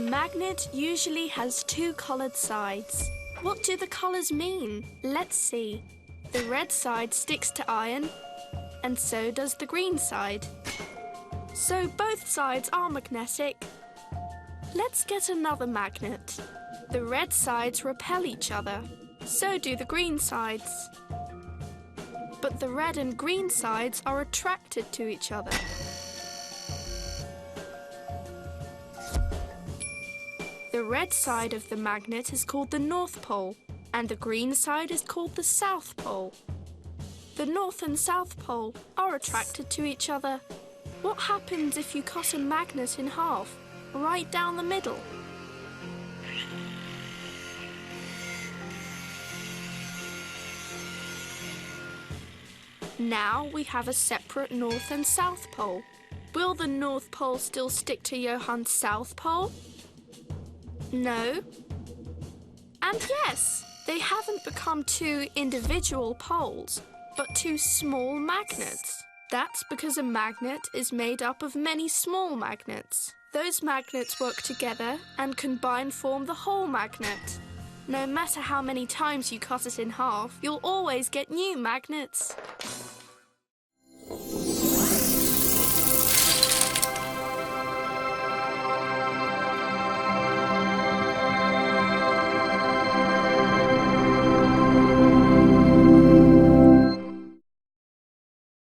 magnet usually has two coloured sides. What do the colours mean? Let's see. The red side sticks to iron, and so does the green side. So both sides are magnetic. Let's get another magnet. The red sides repel each other. So do the green sides. But the red and green sides are attracted to each other. The red side of the magnet is called the North Pole, and the green side is called the South Pole. The North and South Pole are attracted to each other. What happens if you cut a magnet in half, right down the middle? Now we have a separate North and South Pole. Will the North Pole still stick to Johann's South Pole? No. And yes, they haven't become two individual poles, but two small magnets. That's because a magnet is made up of many small magnets. Those magnets work together and combine form the whole magnet. No matter how many times you cut it in half, you'll always get new magnets.